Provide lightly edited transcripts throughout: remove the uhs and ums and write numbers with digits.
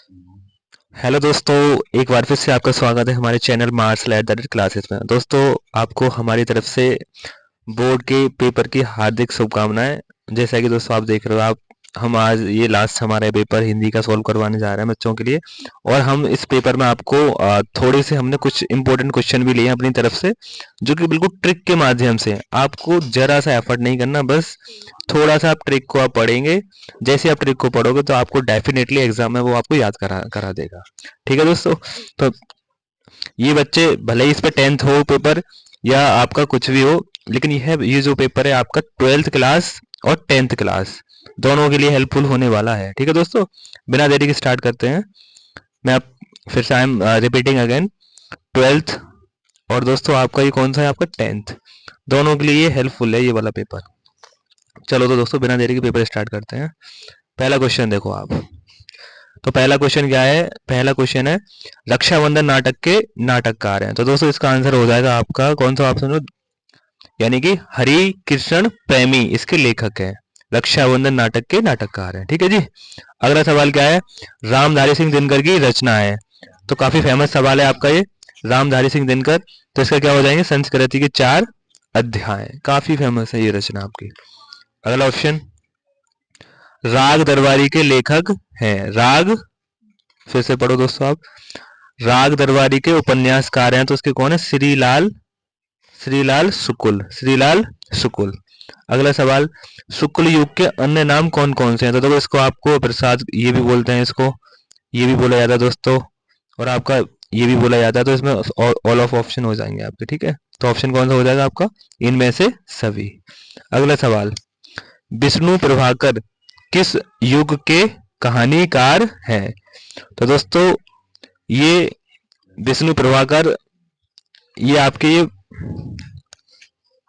Hello दोस्तों, एक बार फिर से आपका स्वागत है हमारे चैनल मार्शल एट क्लासेस में। दोस्तों, आपको हमारी तरफ से बोर्ड के पेपर की हार्दिक शुभकामनाएं। जैसा कि दोस्तों आप देख रहे हो, आप हम आज ये लास्ट हमारा पेपर हिंदी का सॉल्व करवाने जा रहे हैं बच्चों के लिए। और हम इस पेपर में आपको थोड़े से हमने कुछ इंपॉर्टेंट क्वेश्चन भी लिए हैं अपनी तरफ से, जो कि बिल्कुल ट्रिक के माध्यम से। आपको जरा सा एफर्ट नहीं करना, बस थोड़ा सा आप ट्रिक को आप पढ़ेंगे। जैसे आप ट्रिक को पढ़ोगे तो आपको डेफिनेटली एग्जाम में वो आपको याद करा करा देगा। ठीक है दोस्तों। तो ये बच्चे भले ही इस पे 10th हो पेपर या आपका कुछ भी हो, लेकिन ये जो पेपर है आपका 12th क्लास और 10th क्लास दोनों के लिए हेल्पफुल होने वाला है। ठीक है दोस्तों, बिना देरी के स्टार्ट करते हैं। मैं आप फिर से I am repeating again, 12th और दोस्तों आपका ये कौन सा है, आपका 10th, दोनों के लिए ये हेल्पफुल है ये वाला पेपर। चलो तो दोस्तों बिना देरी के पेपर स्टार्ट करते हैं। पहला क्वेश्चन देखो आप। तो पहला क्वेश्चन क्या है, पहला क्वेश्चन है रक्षाबंधन नाटक के नाटककार हैं। तो दोस्तों इसका आंसर हो जाएगा आपका कौन सा ऑप्शन हो, यानी कि हरि कृष्ण प्रेमी इसके लेखक हैं। रक्षाबंधन नाटक के नाटककार हैं। ठीक है जी। अगला सवाल क्या है, रामधारी सिंह दिनकर की रचना है। तो काफी फेमस सवाल है आपका ये, रामधारी सिंह दिनकर। तो इसका क्या हो जाएंगे, संस्कृति के 4 अध्याय। काफी फेमस है ये रचना आपकी। अगला ऑप्शन, राग दरबारी के लेखक हैं। राग, फिर से पढ़ो दोस्तों आप, राग दरबारी के उपन्यासकार हैं। तो उसके कौन है, श्रीलाल, श्रीलाल शुक्ल, श्रीलाल शुक्ल। अगला सवाल, शुक्ल युग के अन्य नाम कौन कौन से हैं। तो देखो इसको आपको प्रसाद ये भी बोलते हैं, इसको ये भी बोला जाता है दोस्तों, और आपका ये भी बोला जाता है। तो इसमें ऑल ऑफ ऑप्शन हो जाएंगे आपके। ठीक है, तो ऑप्शन कौन सा हो जाएगा आपका, इनमें से सभी। अगला सवाल, विष्णु प्रभाकर किस युग के कहानीकार हैं। तो दोस्तों ये विष्णु प्रभाकर, ये आपके ये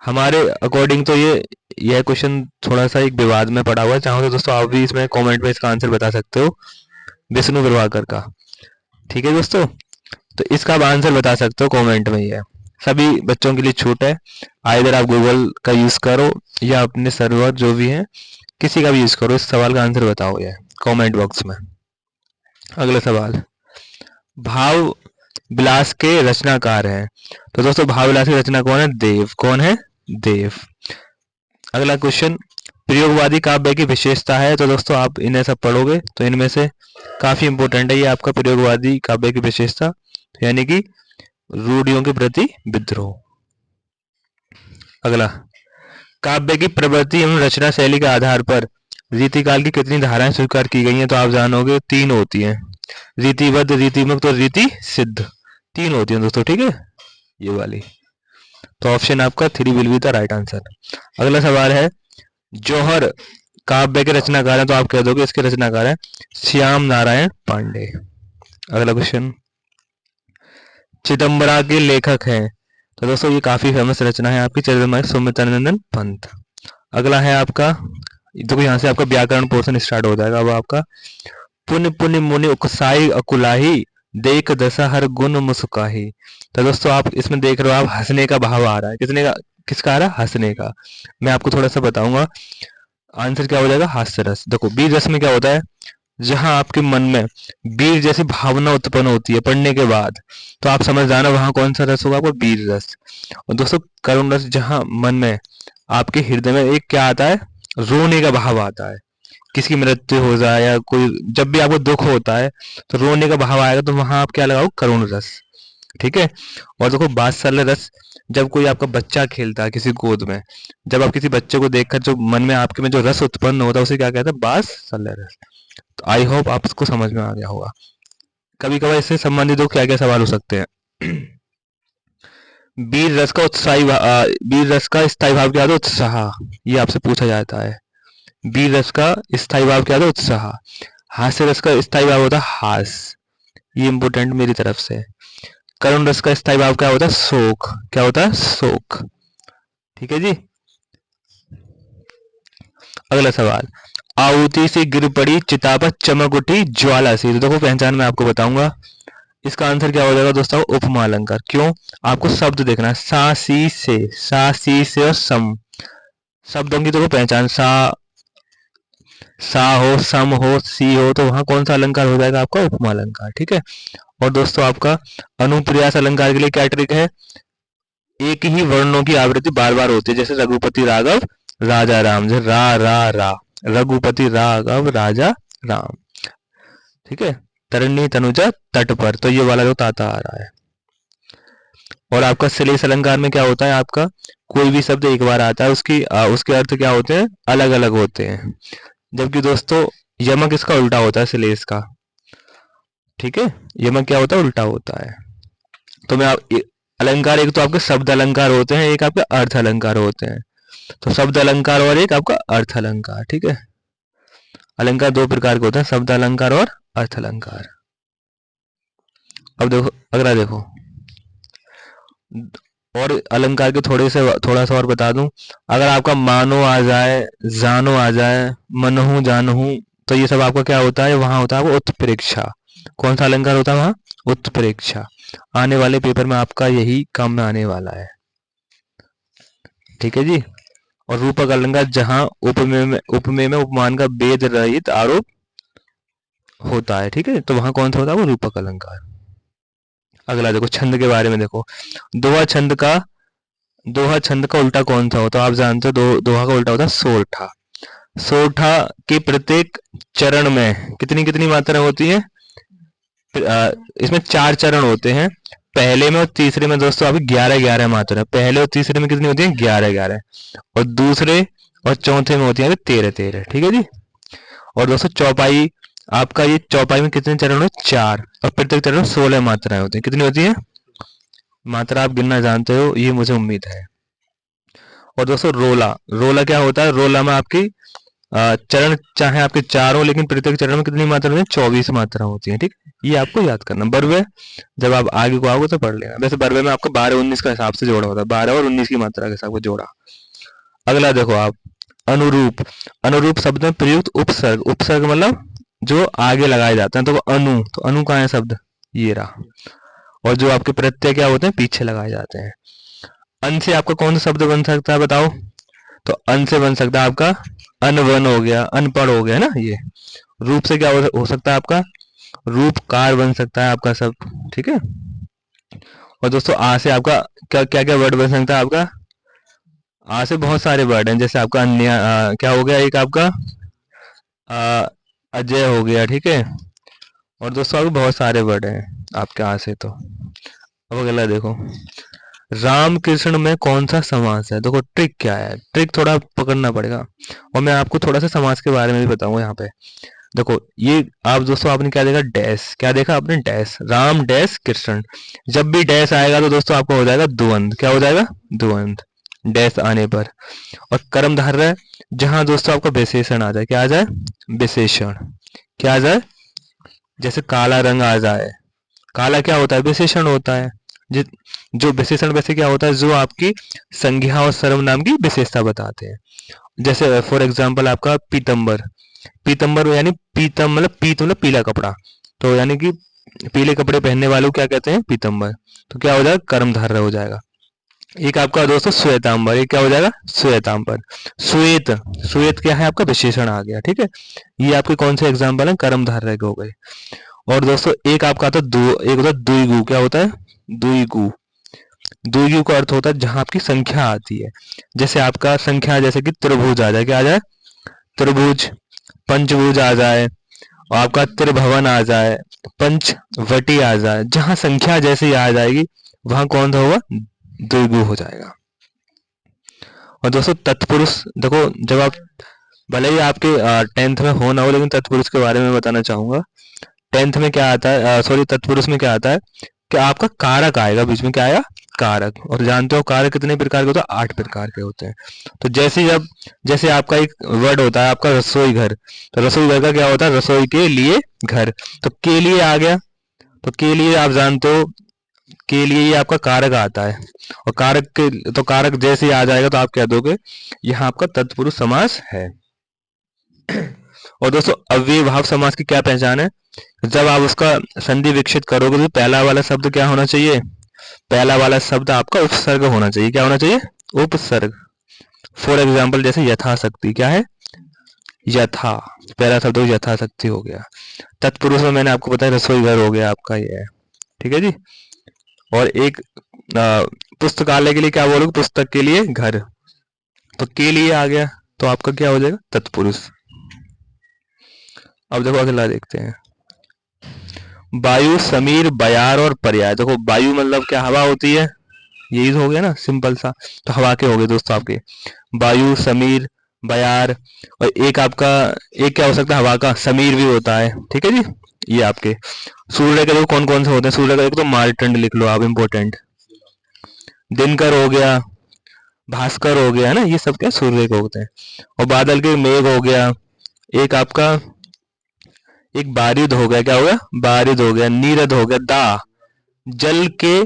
हमारे अकॉर्डिंग तो ये यह क्वेश्चन थोड़ा सा एक विवाद में पड़ा हुआ है। चाहो तो दोस्तों आप भी इसमें कमेंट में इसका आंसर बता सकते हो, विष्णु प्रभाकर का। ठीक है दोस्तों, तो इसका आप आंसर बता सकते हो कमेंट में। ही है, सभी बच्चों के लिए छूट है। आइदर आप गूगल का यूज करो या अपने सर्वर जो भी है किसी का भी यूज करो, इस सवाल का आंसर बताओ ये कमेंट बॉक्स में। अगला सवाल, भाव विलास के रचनाकार हैं। तो दोस्तों भाव विलास की रचना कौन है, देव। कौन है, देव। अगला क्वेश्चन, प्रयोगवादी काव्य की विशेषता है। तो दोस्तों आप इन्हें सब पढ़ोगे तो इनमें से काफी इंपॉर्टेंट है ये आपका प्रयोगवादी काव्य की विशेषता, यानी कि रूढ़ियों के प्रति विद्रोह। अगला, काव्य की प्रवृत्ति एवं रचना शैली के आधार पर रीतिकाल की कितनी धाराएं स्वीकार की गई हैं। तो आप जानोगे 3 होती हैं, रीतिबद्ध, रीतिमुक्त और रीति सिद्ध। 3 होती हैं दोस्तों। ठीक है, ये वाली। तो ऑप्शन आपका 3 will be the right answer. अगला सवाल है, जौहर काव्य के रचनाकार हैं। तो आप कह दोगे इसके रचनाकार हैं श्याम नारायण पांडे। अगला क्वेश्चन, चिदम्बरा के लेखक हैं। तो दोस्तों ये काफी फेमस रचना है आपकी, चरितमय सुमित्रानंदन पंत। अगला है आपका, देखो यहाँ से आपका व्याकरण पोर्शन स्टार्ट हो जाएगा। अब आपका, पुण्य पुण्य मुनि उकसाई अकुलाही, देख दशा हर गुण मुस्काही। तो दोस्तों आप इसमें देख रहे हो, आप हंसने का भाव आ रहा है, किसने का, किसका आ रहा है, हंसने का। मैं आपको थोड़ा सा बताऊंगा, आंसर क्या हो जाएगा, हास्य रस। देखो वीर रस में क्या होता है, जहां आपके मन में वीर जैसी भावना उत्पन्न होती है पढ़ने के बाद, तो आप समझ जाना वहां कौन सा रस होगा, आपको वीर रस। और दोस्तों करुण रस, जहां मन में आपके हृदय में एक क्या आता है, रोने का भाव आता है। किसी की मृत्यु हो जाए या कोई, जब भी आपको दुख होता है तो रोने का भाव आएगा, तो वहां आप क्या लगाओ, करुण रस। ठीक है। और देखो वात्सल्य रस, जब कोई आपका बच्चा खेलता है किसी गोद में, जब आप किसी बच्चे को देखकर जो मन में आपके में जो रस उत्पन्न होता है उसे क्या कहते हैं, वात्सल्य रस। तो आई होप आपको समझ में आ गया होगा। कभी कभार इससे संबंधित क्या क्या सवाल हो सकते हैं। वीर रस का वीर रस का स्थायी भाव क्या होता है, उत्साह। ये आपसे पूछा जाता है। वीर रस का स्थायी भाव क्या होता है, उत्साह। हास्य रस का स्थायी भाव होता है हास, ये इंपोर्टेंट मेरी तरफ से। करुण रस का स्थायी भाव क्या होता है, शोक। क्या होता है, शोक। ठीक है जी। अगला सवाल, आहुति से गिर पड़ी चिता पर चमक उठी ज्वाला सी। तो देखो पहचान मैं आपको बताऊंगा, इसका आंसर क्या हो जाएगा दोस्तों, उपमा अलंकार। क्यों, आपको शब्द देखना है, सा सी से और सम, शब्दों की देखो पहचान, सा सा हो, सम हो, सी हो, तो वहां कौन सा अलंकार हो जाएगा आपका? उपमा अलंकार। ठीक है। और दोस्तों आपका अनुप्रियास अलंकार के लिए क्या ट्रिक है? एक ही वर्णों की आवृत्ति बार बार होती है, जैसे रघुपति राघव राजा राम, जैसे रा रा रा, रघुपति राघव राजा राम। ठीक है। तरणी तनुजा तट पर, तो ये वाला जो ताता आ रहा है। और आपका श्लेष अलंकार में क्या होता है? आपका कोई भी शब्द एक बार आता है, उसके अर्थ क्या होते हैं? अलग अलग होते हैं। जबकि दोस्तों यमक इसका उल्टा होता है श्लेष का। ठीक है। यमक क्या होता है? उल्टा होता है। तो अलंकार, एक तो आपके शब्द अलंकार होते हैं, एक आपके अर्थ अलंकार होते हैं। तो शब्द अलंकार और एक आपका अर्थ अलंकार। ठीक है। अलंकार दो प्रकार के होते हैं, शब्द अलंकार और अर्थ अलंकार। अब देखो अगला देखो, और अलंकार के थोड़ा सा और बता दूं। अगर आपका मानो आ जाए, जानो आ जाए, मनहु जानहु, तो ये सब आपका क्या होता है? वहां होता है वो उत्प्रेक्षा। कौन सा अलंकार होता है वहां? उत्प्रेक्षा। आने वाले पेपर में आपका यही काम में आने वाला है। ठीक है जी। और रूपक अलंकार जहां उपमेय में उपमान का वेद रहित आरोप होता है। ठीक है। तो वहां कौन सा होता है? वो रूपक अलंकार। अगला देखो, छंद के बारे में देखो। दोहा छंद का दोहा छंद का उल्टा कौन सा होता है? आप जानते हो दोहा का उल्टा होता है सोरठा। सोरठा के प्रत्येक चरण में कितनी कितनी मात्रा होती है? इसमें 4 चरण होते हैं। पहले में और तीसरे में दोस्तों आपकी 11-11 मात्रा। पहले और तीसरे में कितनी होती है? 11-11। और दूसरे और चौथे में होती है 13-13। ठीक है जी। और दोस्तों चौपाई, आपका ये चौपाई में कितने चरण होते हैं? 4। और प्रत्येक चरण में 16 मात्राएं होती हैं। कितनी होती है मात्रा? आप गिनना जानते हो, ये मुझे उम्मीद है। और दोस्तों रोला, रोला क्या होता है? रोला में आपकी चरण चाहे आपके 4 हो, लेकिन प्रत्येक चरण में कितनी मात्रा होती है? 24 मात्रा होती है। ठीक, ये आपको याद करना। बरवे जब आप आगे को आओगे तो पढ़ लेना। वैसे बरवे में आपका 12-19 का हिसाब से जोड़ा होता है, 12 और 19 की मात्रा के हिसाब से जोड़ा। अगला देखो आप, अनुरूप। अनुरूप शब्द में प्रयुक्त उपसर्ग, उपसर्ग मतलब जो आगे लगाए जाते हैं। तो तो अनु कहाँ है शब्द? ये रहा। और जो आपके प्रत्यय क्या होते हैं? पीछे लगाए जाते हैं। अन से आपका कौन सा शब्द बन सकता है बताओ? तो अन से बन सकता है आपका अनवन हो गया, अनपढ़ हो गया ना ये। रूप से क्या हो सकता है आपका? रूपकार बन सकता है आपका सब। ठीक है। और दोस्तों आ से आपका क्या क्या क्या वर्ड बन सकता है आपका? आ से बहुत सारे वर्ड हैं, जैसे आपका अन्य क्या हो गया, एक आपका अजय हो गया। ठीक है। और दोस्तों आपके बहुत सारे वर्ड हैं आपके आ से। तो अब अगला देखो, राम कृष्ण में कौन सा समास है? देखो ट्रिक क्या है, ट्रिक थोड़ा पकड़ना पड़ेगा। और मैं आपको थोड़ा सा समास के बारे में भी बताऊंगा यहाँ पे। देखो ये आप दोस्तों आपने क्या देखा? डैश। क्या देखा आपने? डैश। राम डैश कृष्ण। जब भी डैश आएगा तो दोस्तों आपका हो जाएगा द्वंद। क्या हो जाएगा? द्वंद, डैश आने पर। और कर्मधारय जहां दोस्तों आपका विशेषण आ जाए। क्या आ जाए? विशेषण। क्या आ जाए? जैसे काला रंग आ जाए। काला क्या होता है? विशेषण होता है। जो विशेषण वैसे क्या होता है? जो आपकी संज्ञा और सर्वनाम की विशेषता बताते हैं। जैसे फॉर एग्जाम्पल आपका पीतंबर। पीतंबर यानी पीतम मतलब पीत मतलब पीला कपड़ा, तो यानी कि पीले कपड़े पहनने वालों को क्या कहते हैं? पीतंबर। तो क्या हो जाएगा? कर्मधारय हो जाएगा। एक आपका दोस्तों श्वेतांबर, एक क्या हो जाएगा? श्वेतांबर। श्वेत, श्वेत क्या है आपका? विशेषण आ गया। ठीक है। ये आपके कौन से एग्जाम्पल है? कर्मधारय के हो गए। और दोस्तों एक आपका आता है एक होता है द्विगु। क्या होता है? द्विगु। द्विगु का अर्थ होता है जहां आपकी संख्या आती है। जैसे आपका संख्या, जैसे कि त्रिभुज आ जाए। क्या आ जाए? त्रिभुज। पंचभुज आ जाए, और आपका त्रिभुवन आ जाए, पंचवटी आ जाए। जहां संख्या जैसे ही आ जाएगी वहां कौन सा होगा? द्विगु हो जाएगा। और दोस्तों तत्पुरुष देखो, जब आप भले ही आपके 10th में हो ना हो, लेकिन तत्पुरुष के बारे में बताना चाहूंगा। 10th में क्या आता है, सॉरी तत्पुरुष में क्या आता है कि आपका कारक आएगा बीच में। क्या आएगा? कारक। और जानते हो कारक कितने प्रकार के होते हैं? 8 प्रकार के होते हैं। तो जैसे आपका एक वर्ड होता है आपका रसोई घर। तो रसोई घर का क्या होता है? रसोई के लिए घर। तो के लिए आ गया। तो के लिए आप जानते हो, के लिए ये आपका कारक आता है। और कारक जैसे ही आ जाएगा तो आप कह दोगे यहाँ आपका तत्पुरुष समास है। और दोस्तों अव्ययी भाव समास की क्या पहचान है? जब आप उसका संधि विकसित करोगे तो पहला वाला शब्द क्या होना चाहिए? पहला वाला शब्द आपका उपसर्ग होना चाहिए। क्या होना चाहिए? उपसर्ग। फॉर एग्जाम्पल जैसे यथाशक्ति। क्या है? यथा, पहला शब्द यथाशक्ति हो गया। तत्पुरुष में मैंने आपको बताया रसोई घर हो गया आपका ये है, ठीक है जी। और एक पुस्तकालय के लिए क्या बोलोगे, पुस्तक के लिए घर, तो के लिए आ गया, तो आपका क्या हो जाएगा, तत्पुरुष। अब देखो अगला देखते हैं, वायु, समीर, बयार और पर्याय। देखो वायु मतलब क्या, हवा होती है, यही तो हो गया ना, सिंपल सा। तो हवा के हो गए दोस्तों आपके, वायु, समीर, बयार। और एक आपका, एक क्या हो सकता है, हवा का समीर भी होता है, ठीक है जी। ये आपके सूर्य के देखो कौन कौन से होते हैं, सूर्य का देखो तो मार्तंड लिख लो आप, इम्पोर्टेंट। दिनकर हो गया, भास्कर हो गया, है ना, ये सब क्या सूर्य के होते हैं। और बादल के मेघ हो गया, एक आपका, एक बारिद हो गया, क्या हो गया, बारिद हो गया। नीरद हो गया, दा। जल के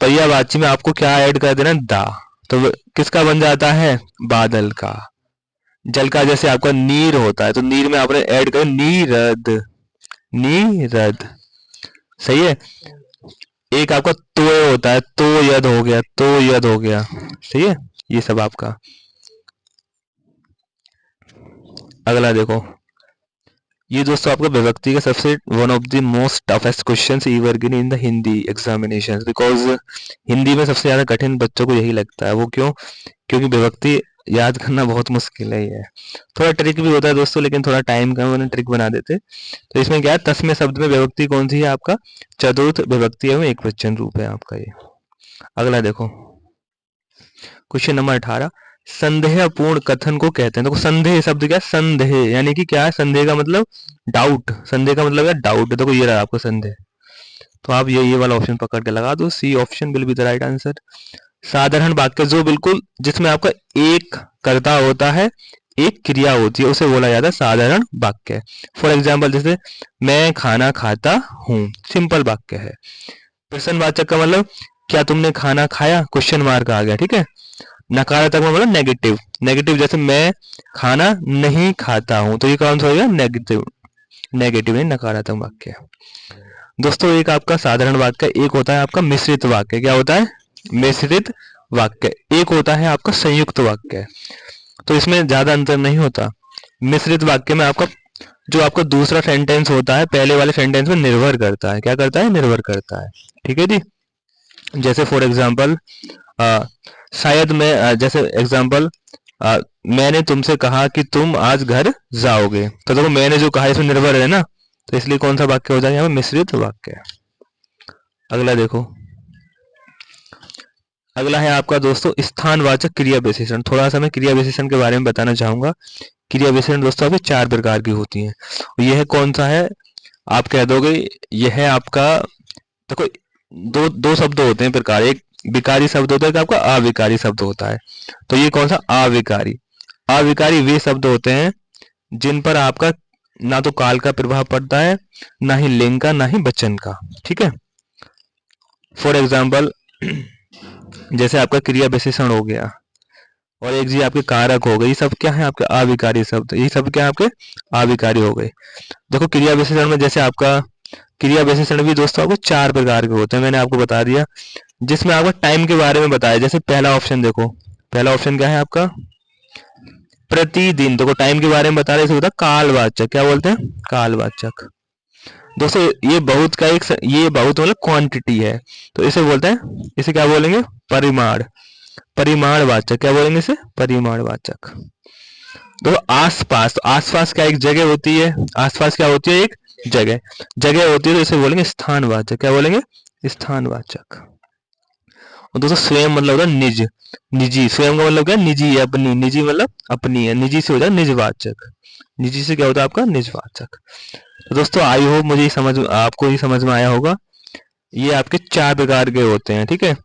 पर्यायवाची में आपको क्या ऐड कर देना, दा, तो किसका बन जाता है, बादल का। जल का जैसे आपका नीर होता है, तो नीर में आपने ऐड कर नीरद, नीरद, सही है। एक आपका तोय होता है, तो यद हो गया, तो यद हो गया, सही है। ये सब आपका। अगला देखो, ये दोस्तों आपका विभक्ति का सबसे one of the most toughest question ever given in the Hindi examination, because Hindi में सबसे ज्यादा कठिन बच्चों को यही लगता है। वो क्यों, क्योंकि विभक्ति याद करना बहुत मुश्किल है। ये थोड़ा ट्रिक भी होता है दोस्तों, लेकिन थोड़ा टाइम कम है, ट्रिक बना देते। तो इसमें क्या है, तस्में शब्द में विभक्ति कौन सी है, आपका चतुर्थ विभक्ति है, एक वचन रूप है आपका ये। अगला देखो, क्वेश्चन नंबर 18, संदेहपूर्ण कथन को कहते हैं। देखो संदेह शब्द क्या है, संदेह यानी कि क्या है, संदेह का मतलब डाउट, संदेह का मतलब है डाउट। देखो ये रहा आपका संदेह, तो आप ये वाला ऑप्शन पकड़ के लगा दो, C option will be the right answer. साधारण वाक्य जो बिल्कुल जिसमें आपका एक कर्ता होता है, एक क्रिया होती है, उसे बोला जाता है साधारण वाक्य। फॉर एग्जाम्पल जैसे मैं खाना खाता हूँ, सिंपल वाक्य है। प्रश्नवाचक का मतलब क्या तुमने खाना खाया, क्वेश्चन मार्क आ गया, ठीक है। नकारात्मक मतलब नेगेटिव, नेगेटिव जैसे मैं खाना नहीं खाता हूं, तो ये कौन सा होगा, नेगेटिव, नेगेटिव नहीं, नकारात्मक वाक्य। दोस्तों एक आपका साधारण वाक्य, एक होता है आपका मिश्रित वाक्य। क्या होता है, मिश्रित वाक्य। एक होता है आपका संयुक्त वाक्य, तो इसमें ज्यादा अंतर नहीं होता। मिश्रित वाक्य में आपका जो आपका दूसरा सेंटेंस होता है पहले वाले सेंटेंस में निर्भर करता है, क्या करता है, निर्भर करता है, ठीक है जी। जैसे फॉर एग्जाम्पल शायद मैं, जैसे एग्जाम्पल मैंने तुमसे कहा कि तुम आज घर जाओगे, तो देखो मैंने जो कहा इसमें निर्भर है ना, तो इसलिए कौन सा वाक्य हो जाएगा यहाँ पे, मिश्रित वाक्य। अगला देखो, अगला है आपका दोस्तों स्थानवाचक क्रिया विशेषण। थोड़ा सा मैं क्रिया विशेषण के बारे में बताना चाहूंगा। क्रिया विशेषण दोस्तों आपके 4 प्रकार की होती हैं। यह कौन सा है, आप कह दोगे यह है आपका, देखो दो दो शब्द होते हैं प्रकार, एक विकारी शब्द होता है, एक आपका अविकारी शब्द होता है। तो ये कौन सा, अविकारी। अविकारी वे शब्द होते हैं जिन पर आपका ना तो काल का प्रभाव पड़ता है, ना ही लिंग का, ना ही वचन का, ठीक है। फॉर एग्जाम्पल जैसे आपका क्रिया विशेषण हो गया, और एक जी आपके कारक हो गए, ये सब क्या है आपके अविकारी शब्द, ये सब क्या है आपके अविकारी हो गए। देखो क्रिया विशेषण में जैसे आपका क्रिया विशेषण भी दोस्तों आपको 4 प्रकार के होते हैं, मैंने आपको बता दिया। जिसमें आपको टाइम के बारे में बताया, जैसे पहला ऑप्शन देखो, पहला ऑप्शन क्या है आपका, प्रतिदिन। देखो टाइम के बारे में बता रहे, इसे होता है कालवाचक, क्या बोलते हैं, कालवाचक। दोस्तों ये बहुत का एक, ये बहुत मतलब क्वांटिटी है, तो इसे बोलते हैं, इसे क्या बोलेंगे, परिमाण, परिमाणवाचक, क्या बोलेंगे इसे, परिमाणवाचक। देखो आसपास, तो आसपास क्या एक जगह होती है, आसपास क्या होती है, एक जगह, जगह होती है, तो इसे बोलेंगे स्थानवाचक, क्या बोलेंगे, स्थानवाचक। और दोस्तों स्वयं मतलब होता है निज, निजी, स्वयं का मतलब क्या, निजी है, अपनी, निजी मतलब अपनी है, निजी से हो जाए निजवाचक, निजी से क्या होता है आपका, निजवाचक। तो दोस्तों आई होप मुझे समझ, आपको ही समझ में आया होगा। ये आपके 4 प्रकार के होते हैं, ठीक है।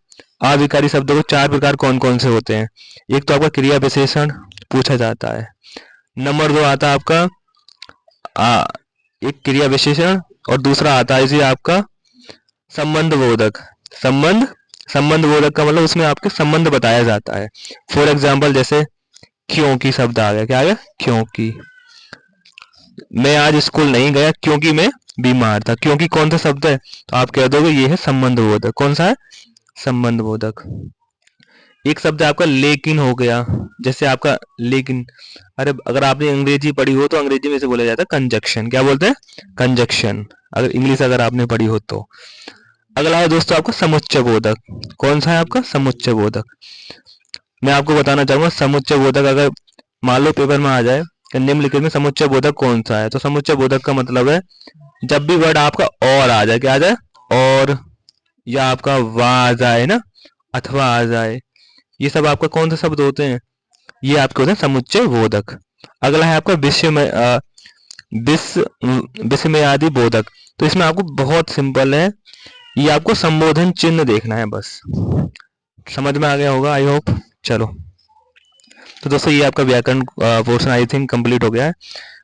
अविकारी शब्दों को 4 प्रकार कौन कौन से होते हैं, एक तो आपका क्रिया विशेषण पूछा जाता है, नंबर 2 आता है आपका एक क्रिया विशेषण, और दूसरा आता है जी आपका संबंध बोधक। संबंध, संबंध बोधक का मतलब उसमें आपके संबंध बताया जाता है। फॉर एग्जाम्पल जैसे क्योंकि शब्द आ गया, क्या आ गया, क्योंकि। मैं आज स्कूल नहीं गया क्योंकि मैं बीमार था, क्योंकि कौन सा शब्द है, तो आप कह दोगे ये है संबंध बोधक, कौन सा है, संबंध बोधक। एक शब्द आपका लेकिन हो गया, जैसे आपका लेकिन, अरे अगर आपने अंग्रेजी पढ़ी हो तो अंग्रेजी में से बोला जाता है कंजक्शन, क्या बोलते हैं, कंजक्शन, अगर इंग्लिश अगर आपने पढ़ी हो तो। अगला है दोस्तों आपका समुच्चय बोधक। कौन सा है आपका, समुच्चय बोधक। मैं आपको बताना चाहूंगा समुच्चय बोधक अगर मान लो पेपर में आ जाए कि निम्नलिखित में समुच्चय बोधक कौन सा है, तो समुच्चय बोधक का मतलब है जब भी वर्ड आपका और आ जाए, क्या आ जाए, और, या आपका वा आ जाए ना, अथवा आ जाए, ये सब आपका कौन सा शब्द होते हैं, ये आपके होते हैं समुच्चय बोधक। अगला है आपका विस्मयादि बोधक। तो इसमें आपको बहुत सिंपल है, ये आपको संबोधन चिन्ह देखना है बस, समझ में आ गया होगा आई होप। चलो तो दोस्तों ये आपका व्याकरण पोर्शन आई थिंक कंप्लीट हो गया है।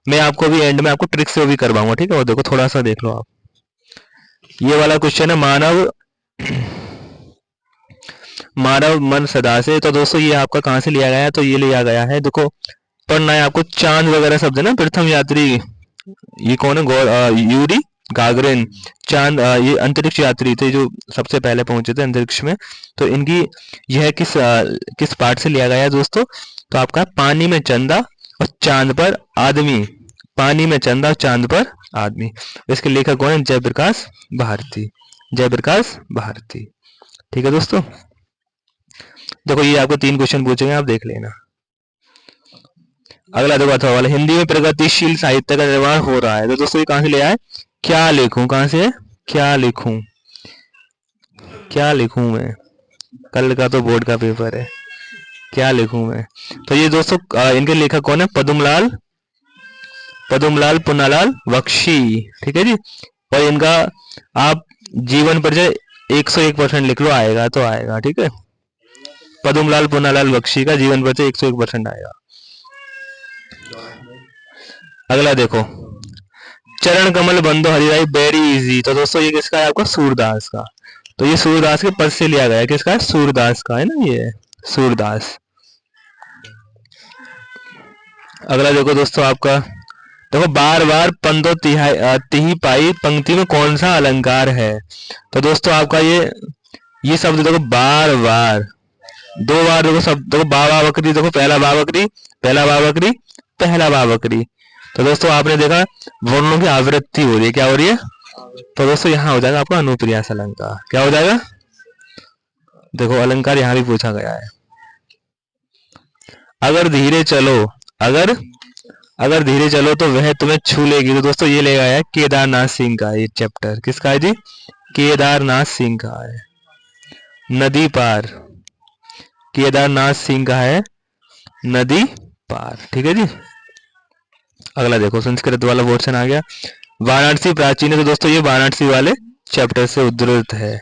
मैं आपको अभी एंड में आपको ट्रिक से भी करवाऊंगा, ठीक है, और देखो थोड़ा सा देख लो आप। ये वाला क्वेश्चन है मानव मन सदा से। तो दोस्तों ये आपका कहाँ से लिया गया है, तो ये लिया गया है, देखो पढ़ना है आपको, चांद वगैरह शब्द है ना, प्रथम यात्री ये कौन है, यूरी गागरिन, चांद ये अंतरिक्ष यात्री थे जो सबसे पहले पहुंचे थे अंतरिक्ष में। तो इनकी यह किस पाठ से लिया गया है दोस्तों, तो आपका पानी में चंदा और चांद पर आदमी, पानी में चंदा और चांद पर आदमी। इसके लेखक कौन है, जयप्रकाश भारती, जयप्रकाश भारती। ठीक है दोस्तों, देखो ये आपको 3 क्वेश्चन पूछेंगे, आप देख लेना। अगला देखो अथवा वाला, हिंदी में प्रगतिशील साहित्य का निर्माण हो रहा है। तो दोस्तों ये कहां से लिया है, क्या लिखूं, कहां से, क्या लिखूं, क्या लिखूं मैं, कल का तो बोर्ड का पेपर है, क्या लिखूं मैं। तो ये दोस्तों इनके लेखक कौन है, पदुमलाल पुन्नालाल बख्शी, ठीक है जी। और इनका आप जीवन परिचय 101% लिख लो, आएगा तो आएगा, ठीक है। पदुमलाल पुन्नालाल बख्शी का जीवन परिचय 101% आएगा। अगला देखो, चरण कमल बंदो हरिराई वेरी इजी। तो दोस्तों ये किसका है, आपका सूरदास का। तो ये सूरदास के पद से लिया गया है, किसका है, सूरदास का है ना, ये सूरदास। अगला देखो दोस्तों आपका, देखो बार बार पंदो तिही पाई पंक्ति में कौन सा अलंकार है। तो दोस्तों आपका ये शब्द देखो बार बार, 2 बार देखो शब्द, देखो बाबा बकरी, देखो पहला बा बकरी, पहला बा बकरी, पहला बा बकरी। तो दोस्तों आपने देखा वर्णों की आवृत्ति हो रही है, क्या हो रही है। तो दोस्तों यहाँ हो जाएगा आपका अनुप्रियास अलंकार, क्या हो जाएगा, देखो अलंकार यहाँ भी पूछा गया है। अगर धीरे चलो, अगर धीरे चलो तो वह तुम्हें छू लेगी। तो दोस्तों ये ले आया है केदारनाथ सिंह का, ये चैप्टर किसका है जी, केदारनाथ सिंह का है। नदी पार, केदारनाथ सिंह का है नदी पार, ठीक है जी। अगला देखो संस्कृत वाला पोर्शन आ गया, वाराणसी प्राचीन है। तो दोस्तों ये वाराणसी वाले चैप्टर से उद्धृत है,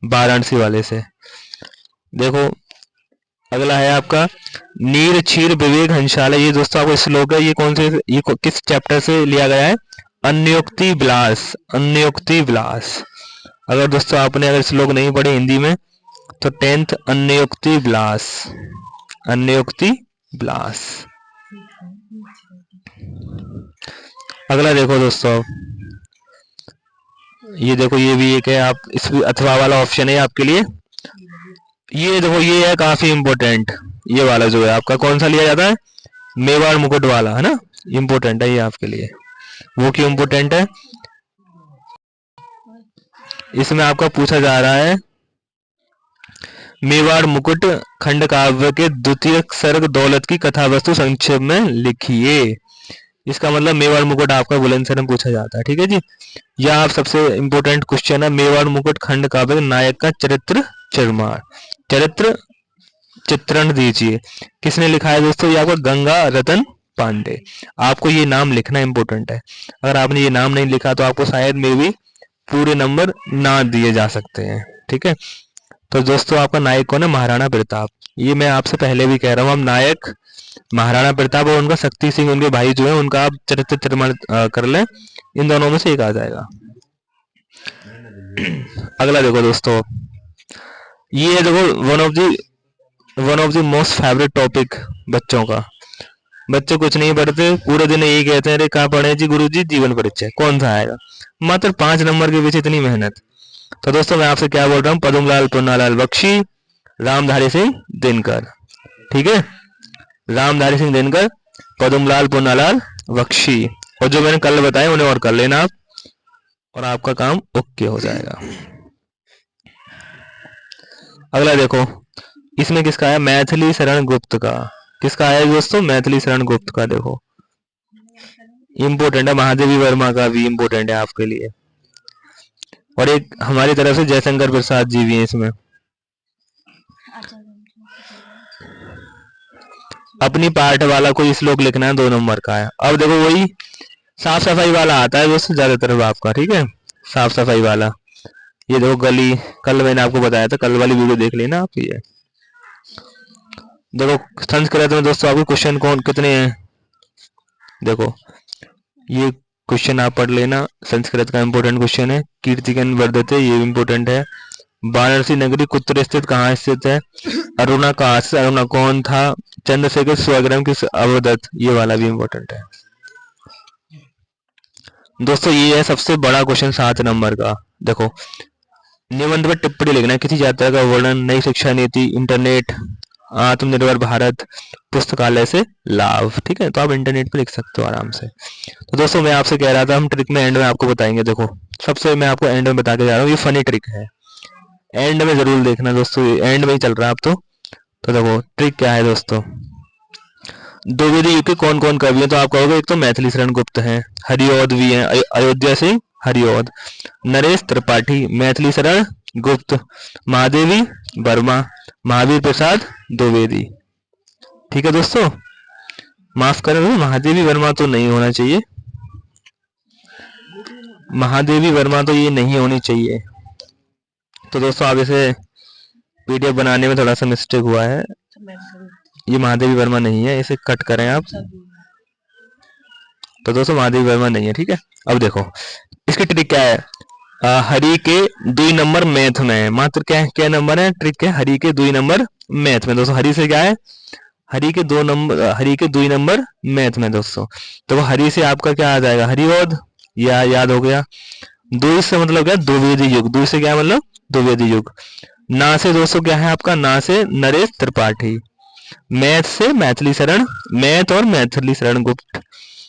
वाराणसी वाले से। देखो अगला है आपका नीर क्षीर विवेक हंसाला। ये दोस्तों आपको श्लोक है, ये कौन से, ये किस चैप्टर से लिया गया है, अन्योक्ति विलास, अन्योक्ति विलास। अगर दोस्तों आपने अगर श्लोक नहीं पढ़े हिंदी में तो 10th अन्योक्ति विलास, अन्योक्ति विलास। अगला देखो दोस्तों, ये देखो ये भी एक है, आप इस अथवा वाला ऑप्शन है आपके लिए। ये देखो ये है काफी इंपोर्टेंट, ये वाला जो है आपका कौन सा लिया जाता है, मेवाड़ मुकुट वाला है ना, इंपोर्टेंट है ये आपके लिए। वो क्यों इंपोर्टेंट है, इसमें आपका पूछा जा रहा है मेवाड़ मुकुट खंड काव्य के द्वितीय सर्ग दौलत की कथा वस्तु संक्षेप में लिखिए। इसका मतलब मेवाड़ मुकुट आपका बुलंदशहर में पूछा जाता है, ठीक है जी। यह आप सबसे इंपोर्टेंट क्वेश्चन है, मेवाड़ मुकुट खंड काव्य नायक का चरित्र चित्रण दीजिए। किसने लिखा है दोस्तों, ये आपका गंगा रतन पांडे। आपको ये नाम लिखना इंपोर्टेंट है, अगर आपने ये नाम नहीं लिखा तो आपको शायद में भी पूरे नंबर ना दिए जा सकते हैं, ठीक है। तो दोस्तों आपका नायक कौन है, महाराणा प्रताप। ये मैं आपसे पहले भी कह रहा हूँ, हम नायक महाराणा प्रताप और उनका शक्ति सिंह, उनके भाई जो है, उनका आप चरित्र निर्माण कर लें, इन दोनों में से एक आ जाएगा। अगला देखो दोस्तों, ये देखो one of the most favourite topic बच्चों का। बच्चे कुछ नहीं पढ़ते, पूरे दिन यही कहते हैं, अरे कहाँ पढ़े जी गुरुजी, जीवन परिचय कौन सा आएगा, मात्र 5 नंबर के पीछे इतनी मेहनत। तो दोस्तों मैं आपसे क्या बोल रहा हूँ, पदुमलाल पुन्नालाल बख्शी, रामधारी सिंह दिनकर, ठीक है, रामधारी सिंह दिनकर, पद्मलाल पुन्नालाल बख्शी। और जो मैंने कल बताए उन्हें और कर लेना आप, और आपका काम ओके हो जाएगा। अगला देखो, इसमें किसका है, मैथिली शरण गुप्त का। किसका है दोस्तों, मैथिली शरण गुप्त का। देखो इंपोर्टेंट है, महादेवी वर्मा का भी इंपोर्टेंट है आपके लिए। और एक हमारी तरफ से जयशंकर प्रसाद जी भी हैं इसमें। अपनी पाठ वाला कोई श्लोक लिखना है, 2 नंबर का है। अब देखो वही साफ सफाई वाला आता है दोस्तों ज्यादातर आपका, ठीक है, साफ सफाई वाला। ये देखो गली, कल मैंने आपको बताया था, कल वाली वीडियो देख लेना आप। ये देखो संस्कृत में दोस्तों आपको क्वेश्चन कौन कितने हैं, देखो ये क्वेश्चन आप पढ़ लेना, संस्कृत का इंपोर्टेंट क्वेश्चन है। कीर्तिकन वर्धते, ये इंपोर्टेंट है। वाराणसी नगरी कुत्र स्थित, कहाँ स्थित है। अरुणा कहाँ से, अरुणा कौन था। चंद्रशेखर स्वग्राम किस अवदत्त, ये वाला भी इंपोर्टेंट है दोस्तों। ये है सबसे बड़ा क्वेश्चन 7 नंबर का। देखो निबंध पर टिप्पणी लिखना है, किसी यात्रा का वर्णन, नई शिक्षा नीति, इंटरनेट, आत्मनिर्भर भारत, पुस्तकालय से लाभ, ठीक है। तो आप इंटरनेट पे लिख सकते हो आराम से। तो दोस्तों मैं आपसे कह रहा था हम ट्रिक में एंड में आपको बताएंगे। देखो सबसे मैं आपको एंड में बता के जा रहा हूँ, ये फनी ट्रिक है, एंड में जरूर देखना दोस्तों, एंड में ही चल रहा है अब तो देखो ट्रिक क्या है दोस्तों। द्विवेदी युग के कौन कौन कवि हैं, तो आप कहोगे एक तो मैथिली शरण गुप्त हैं, हरिऔध भी हैं, अयोध्या सिंह हरिऔध, नरेश त्रिपाठी, मैथिली शरण गुप्त, महादेवी वर्मा, महावीर प्रसाद द्विवेदी, ठीक है दोस्तों। माफ करें, महादेवी वर्मा तो नहीं होना चाहिए, महादेवी वर्मा तो ये नहीं होनी चाहिए। तो दोस्तों आप इसे पीडीएफ बनाने में थोड़ा सा मिस्टेक हुआ है, ये महादेवी वर्मा नहीं है, इसे कट करें आप। तो दोस्तों महादेवी वर्मा नहीं है, ठीक है। अब देखो इसकी ट्रिक क्या है, हरि के 2 नंबर मैथ में, मात्र क्या नंबर है, ट्रिक है हरि के 2 नंबर मैथ में। दोस्तों हरि से क्या है, हरि के 2 नंबर, हरि के 2 नंबर मैथ में दोस्तों। तो वो हरि से आपका क्या आ जाएगा, हरिऔध, या याद हो गया। द्वि से मतलब क्या, द्विवेदी युग, द्वि से क्या मतलब द्विवेदी युग। ना से दोस्तों क्या है आपका, ना से नरेश त्रिपाठी, मैथ से मैथिली शरण, मैथ और मैथिली शरण गुप्त,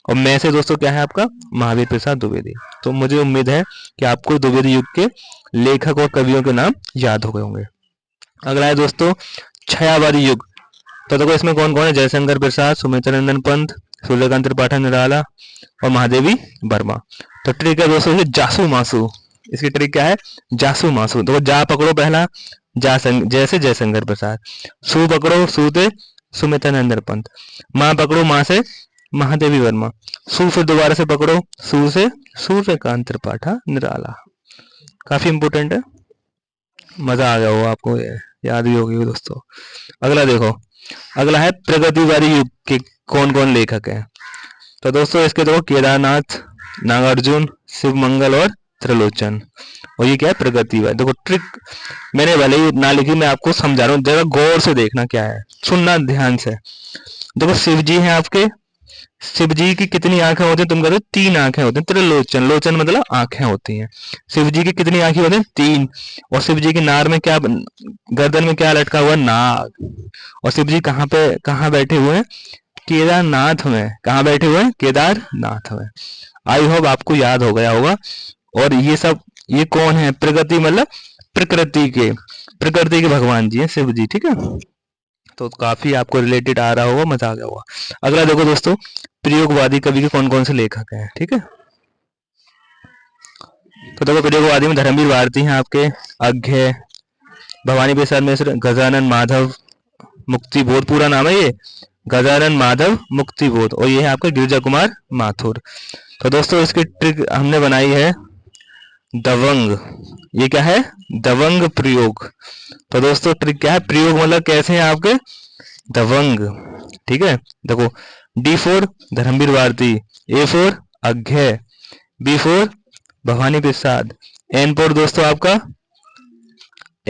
और मैं से दोस्तों क्या है आपका, महावीर प्रसाद द्विवेदी। तो मुझे उम्मीद है कि आपको द्विवेदी युग के लेखक और कवियों के नाम याद हो गए होंगे। अगला है दोस्तों छायावादी युग। तो देखो इसमें कौन कौन है, जयशंकर प्रसाद, सुमित्रानंदन पंत, सूर्यकांत त्रिपाठी निराला और महादेवी वर्मा। तो ट्रिक है दोस्तों ये जासू मासू, इसकी ट्रिक क्या है, जासू मासू। तो जा पकड़ो पहला, जैसे जयशंकर प्रसाद, सू पकड़ो, सू से सुमित्रानंदन पंत, माँ पकड़ो, माँ से महादेवी वर्मा, सू फिर दोबारा से पकड़ो, सू से सूर्यकांत त्रिपाठी निराला। काफी इंपोर्टेंट है, मजा आ गया हो आपको, ये याद भी होगी दोस्तों। अगला देखो, अगला है प्रगतिवादी युग के कौन कौन लेखक हैं। तो दोस्तों इसके देखो केदारनाथ, नागार्जुन, शिव मंगल और त्रिलोचन। और ये क्या है, प्रगतिवाद। देखो ट्रिक मैंने भले ही ना लिखी, मैं आपको समझा रहा हूँ, जरा गौर से देखना क्या है, सुनना ध्यान से। देखो शिव जी हैं आपके, शिव जी की कितनी आंखें होती हैं, तुम कहते हो 3 आंखें होती हैं। त्रिलोचन, लोचन मतलब आंखें होती हैं। शिव जी की कितनी आंखें होती हैं, 3। और शिव जी की नार में क्या, गर्दन में क्या लटका हुआ, नाग। और शिव जी कहाँ बैठे हुए हैं, केदारनाथ में। कहाँ बैठे हुए हैं, केदारनाथ में। आई होप आपको याद हो गया होगा। और ये सब, ये कौन है, प्रगति मतलब प्रकृति के भगवान जी हैं शिव जी, ठीक है। तो काफी आपको रिलेटेड आ रहा होगा, मजा आ गया होगा। अगला देखो दोस्तों, प्रयोगवादी कवि के कौन कौन से लेखक हैं, ठीक है। तो देखो प्रयोगवादी में धर्मवीर भारती हैं आपके, अज्ञे, भवानी प्रसाद मिश्र, गजानन माधव मुक्तिबोध, पूरा नाम है ये गजानन माधव मुक्तिबोध। और ये है आपका गिरिजा कुमार माथुर। तो दोस्तों इसकी ट्रिक हमने बनाई है दवंग। ये क्या है, दवंग प्रयोग। तो दोस्तों ट्रिक क्या है, प्रयोग मतलब कैसे हैं आपके, दवंग, ठीक है। देखो D4 Dharmveer Bharti, A4 Agyeya, B4 Bhavani प्रसाद, N4 दोस्तों आपका,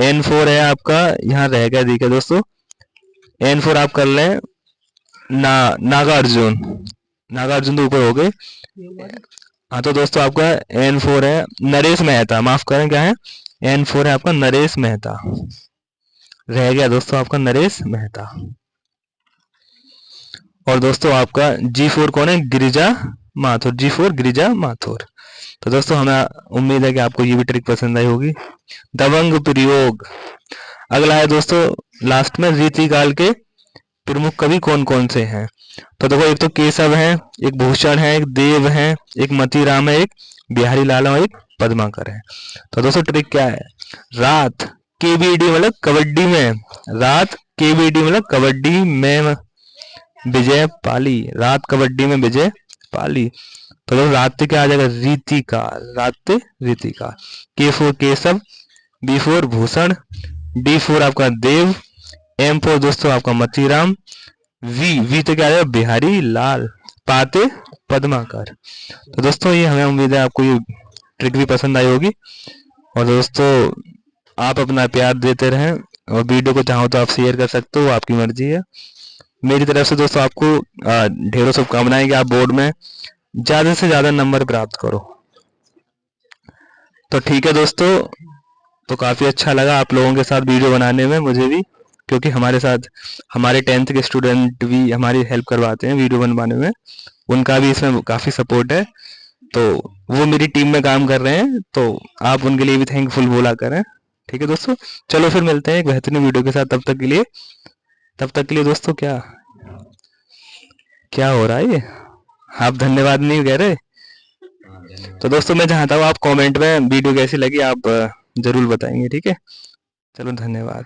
N4 है आपका, यहाँ रह गया देखिए दोस्तों, N4 आप कर लें नागार्जुन, नागार्जुन तो ऊपर हो गए। हाँ तो दोस्तों आपका N4 है नरेश मेहता, माफ करें क्या है, N4 है आपका नरेश मेहता। रह गया दोस्तों आपका नरेश मेहता। और दोस्तों आपका G4 कौन है? गिरिजा माथुर। G4 गिरिजा माथुर। तो दोस्तों हमें उम्मीद है कि आपको ये भी ट्रिक पसंद आई होगी। दबंग प्रयोग। अगला है दोस्तों लास्ट में, रीतिकाल के प्रमुख कवि कौन कौन से हैं? तो देखो, एक तो केशव है, एक भूषण है, एक देव है, एक मतीराम है, एक बिहारी लाल है और एक पद्माकर है। तो दोस्तों ट्रिक क्या है? रात केबीडी मतलब कबड्डी में, रात केबीडी मतलब कबड्डी में विजय पाली, रात कबड्डी में विजय पाली। तो दोस्तों रात पे क्या आ जाएगा? रीतिकाल, रात पे रीतिकाल। K4 Keshav, B4 Bhushan, D4 आपका देव, M4 दोस्तों आपका मतीराम, वी तो क्या आ जाएगा? बिहारी लाल, पाते पद्माकर। तो दोस्तों ये हमें उम्मीद है आपको ये ट्रिक भी पसंद आई होगी। और दोस्तों आप अपना प्यार देते रहें, और वीडियो को चाहो तो आप शेयर कर सकते हो, आपकी मर्जी है। मेरी तरफ से दोस्तों आपको ढेरों शुभकामनाएं कि आप बोर्ड में ज़्यादा से ज़्यादा नंबर प्राप्त करो। तो ठीक है दोस्तों, तो काफ़ी अच्छा लगा आप लोगों के साथ वीडियो बनाने में, मुझे भी, क्योंकि हमारे साथ हमारे 10th के स्टूडेंट भी हमारी हेल्प करवाते हैं वीडियो बनवाने में, उनका भी इसमें काफ़ी सपोर्ट है। तो वो मेरी टीम में काम कर रहे हैं, तो आप उनके लिए भी थैंकफुल बोला करें। ठीक है दोस्तों, चलो फिर मिलते हैं एक बेहतरीन वीडियो के साथ। तब तक के लिए दोस्तों क्या क्या हो रहा है ये? आप धन्यवाद नहीं कह रहे? तो दोस्तों मैं चाहता हूँ आप कमेंट में वीडियो कैसी लगी आप जरूर बताएंगे, ठीक है? चलो धन्यवाद।